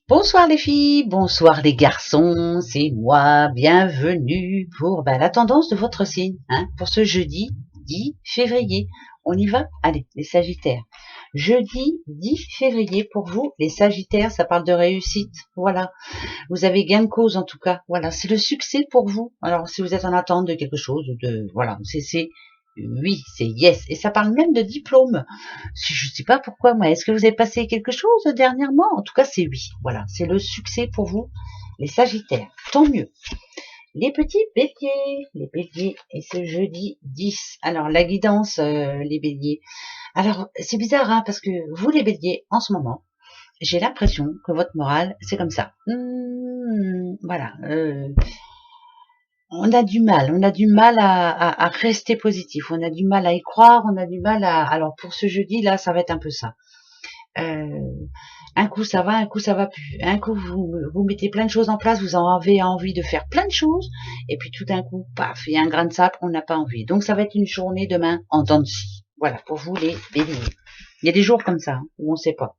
Bonsoir les filles, bonsoir les garçons, c'est moi, bienvenue pour la tendance de votre signe, pour ce jeudi 10 février. On y va? Allez, les Sagittaires. Jeudi 10 février pour vous, les Sagittaires, ça parle de réussite, voilà. Vous avez gain de cause en tout cas, voilà, c'est le succès pour vous. Alors si vous êtes en attente de quelque chose, voilà, c'est oui, c'est yes, et ça parle même de diplôme. Je ne sais pas pourquoi, moi. Est-ce que vous avez passé quelque chose dernièrement? En tout cas, c'est oui. Voilà, c'est le succès pour vous, les Sagittaires. Tant mieux. Les petits béliers, et ce jeudi 10. Alors, la guidance, les béliers. Alors, c'est bizarre, parce que vous, les béliers, en ce moment, j'ai l'impression que votre morale, c'est comme ça. Voilà. On a du mal à rester positif, on a du mal à y croire, on a du mal à... Alors, pour ce jeudi, là, ça va être un peu ça. Un coup ça va, un coup ça va plus. Un coup vous mettez plein de choses en place, vous en avez envie de faire plein de choses, et puis tout d'un coup, paf, il y a un grain de sable, on n'a pas envie. Donc ça va être une journée demain en dents de scie. Voilà, pour vous les béliers. Il y a des jours comme ça, où on ne sait pas.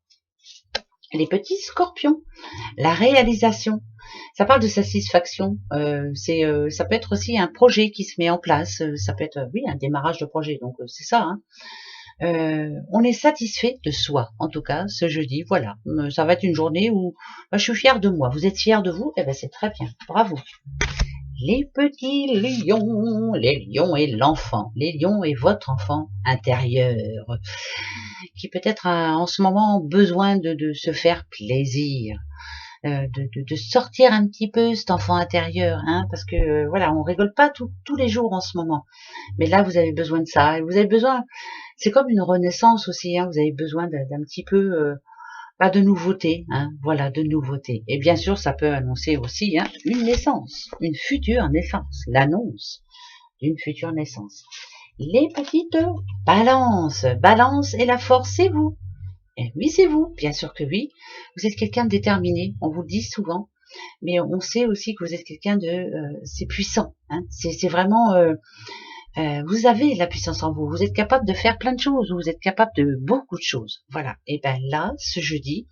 Les petits scorpions, la réalisation. Ça parle de satisfaction. Ça peut être aussi un projet qui se met en place. Ça peut être, oui, un démarrage de projet. Donc c'est ça. On est satisfait de soi, en tout cas, ce jeudi, voilà. Ça va être une journée où je suis fière de moi. Vous êtes fiers de vous? Eh ben, c'est très bien. Bravo. Les petits lions, les lions et l'enfant. Les lions et votre enfant intérieur, qui peut-être a en ce moment besoin de se faire plaisir. De sortir un petit peu cet enfant intérieur, parce que voilà, on rigole pas tous les jours en ce moment. Mais là, vous avez besoin de ça. Et vous avez besoin, c'est comme une renaissance aussi. Vous avez besoin d'un petit peu de nouveauté. Voilà, de nouveauté. Et bien sûr, ça peut annoncer aussi une naissance, une future naissance, l'annonce d'une future naissance. Les petites balance et la force, c'est vous. Et oui, c'est vous, bien sûr que oui. Vous êtes quelqu'un de déterminé, on vous le dit souvent, mais on sait aussi que vous êtes quelqu'un de, c'est puissant. C'est vraiment, vous avez la puissance en vous. Vous êtes capable de faire plein de choses. Vous êtes capable de beaucoup de choses. Voilà. Et ben là, ce jeudi,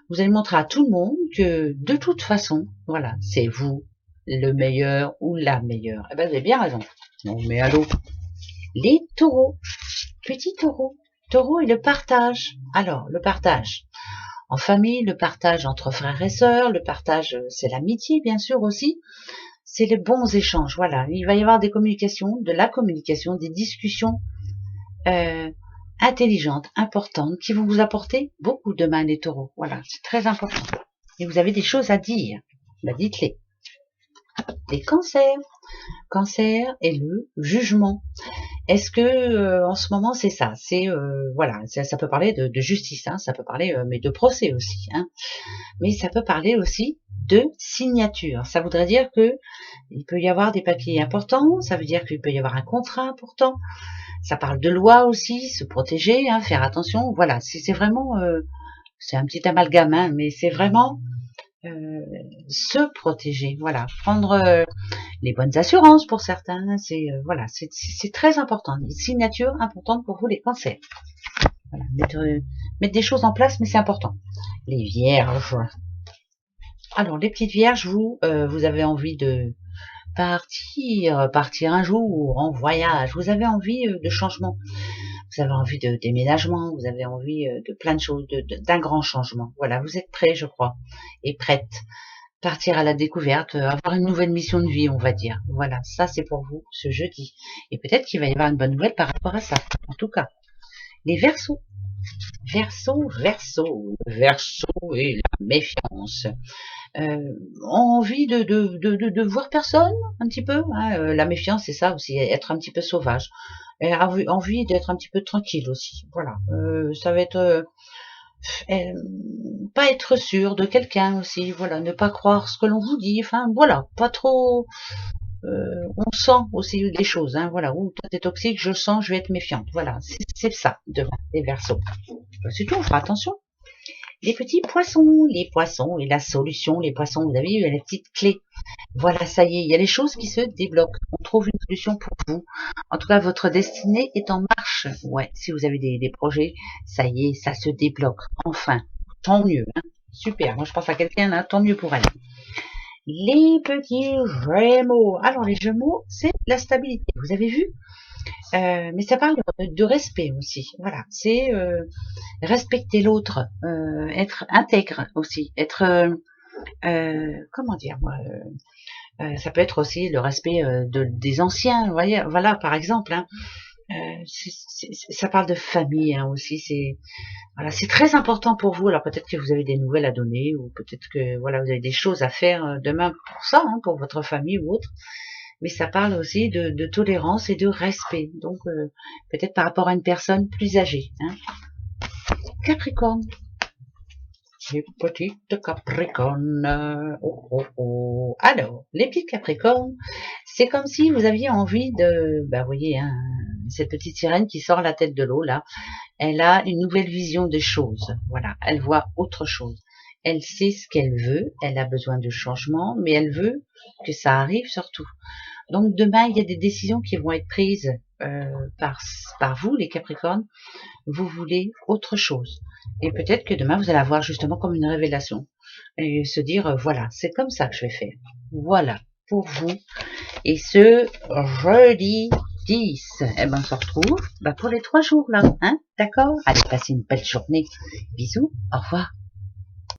vous allez montrer à tout le monde que de toute façon, voilà, c'est vous le meilleur ou la meilleure. Et ben vous avez bien raison. Non, mais allô. Les taureaux, petits taureaux. Taureau et le partage. Alors, le partage en famille, le partage entre frères et sœurs, le partage, c'est l'amitié, bien sûr aussi. C'est les bons échanges, voilà. Il va y avoir des communications, de la communication, des discussions intelligentes, importantes, qui vont vous apporter beaucoup demain, les taureaux. Voilà, c'est très important. Et vous avez des choses à dire. Dites-les. Les cancers et le jugement. Est-ce que en ce moment c'est ça? C'est voilà, ça peut parler de justice, ça peut parler mais de procès aussi, mais ça peut parler aussi de signature. Ça voudrait dire que il peut y avoir des papiers importants, ça veut dire qu'il peut y avoir un contrat important. Ça parle de loi aussi, se protéger, faire attention. Voilà, c'est vraiment, c'est un petit amalgame, mais c'est vraiment se protéger. Voilà, prendre les bonnes assurances pour certains. C'est voilà, c'est très important. Une signature importante pour vous les cancers. Voilà, mettre des choses en place, mais c'est important. Les vierges. Alors, les petites vierges, vous avez envie de partir un jour en voyage. Vous avez envie de changement. Vous avez envie de déménagement. Vous avez envie de plein de choses, d'un grand changement. Voilà, vous êtes prêts, je crois, et prête. Partir à la découverte, avoir une nouvelle mission de vie, on va dire. Voilà, ça c'est pour vous ce jeudi. Et peut-être qu'il va y avoir une bonne nouvelle par rapport à ça. En tout cas, les Verseaux. Verseau et la méfiance. Envie de voir personne, un petit peu. La méfiance, c'est ça aussi, être un petit peu sauvage. Et envie d'être un petit peu tranquille aussi. Voilà, ça va être pas être sûr de quelqu'un aussi. Voilà, ne pas croire ce que l'on vous dit. Enfin, voilà, pas trop. On sent aussi des choses. Voilà, toi t'es toxique, je sens, je vais être méfiante. Voilà, c'est ça devant les Verseaux. C'est tout, on fera attention. Les petits poissons, les poissons et la solution, les poissons, vous avez eu la petite clé. Voilà, ça y est, il y a les choses qui se débloquent. On trouve une solution pour vous. En tout cas, votre destinée est en marche. Ouais, si vous avez des projets, ça y est, ça se débloque. Enfin, tant mieux. Super, moi je pense à quelqu'un là, tant mieux pour elle. Les petits Gémeaux. Alors les Gémeaux, c'est la stabilité. Vous avez vu mais ça parle de respect aussi. Voilà, c'est respecter l'autre, être intègre aussi, être comment dire moi, ça peut être aussi le respect des anciens. Vous voyez, voilà par exemple. Hein, ça parle de famille hein, aussi. C'est voilà, c'est très important pour vous. Alors peut-être que vous avez des nouvelles à donner ou peut-être que voilà vous avez des choses à faire demain pour ça, hein, pour votre famille ou autre. Mais ça parle aussi de tolérance et de respect. Donc peut-être par rapport à une personne plus âgée. Hein. Capricorne. Les petites Capricornes. Oh, oh, oh. Alors, les petites Capricornes, c'est comme si vous aviez envie de... Bah, vous voyez, hein, cette petite sirène qui sort la tête de l'eau, là, elle a une nouvelle vision des choses. Voilà, elle voit autre chose. Elle sait ce qu'elle veut, elle a besoin de changement, mais elle veut que ça arrive surtout. Donc demain, il y a des décisions qui vont être prises par vous, les Capricornes. Vous voulez autre chose. Et peut-être que demain, vous allez avoir justement comme une révélation. Et se dire, voilà, c'est comme ça que je vais faire. Voilà, pour vous. Et ce jeudi 10, eh ben, on se retrouve pour les 3 jours là. Hein, d'accord? Allez, passez une belle journée. Bisous, au revoir.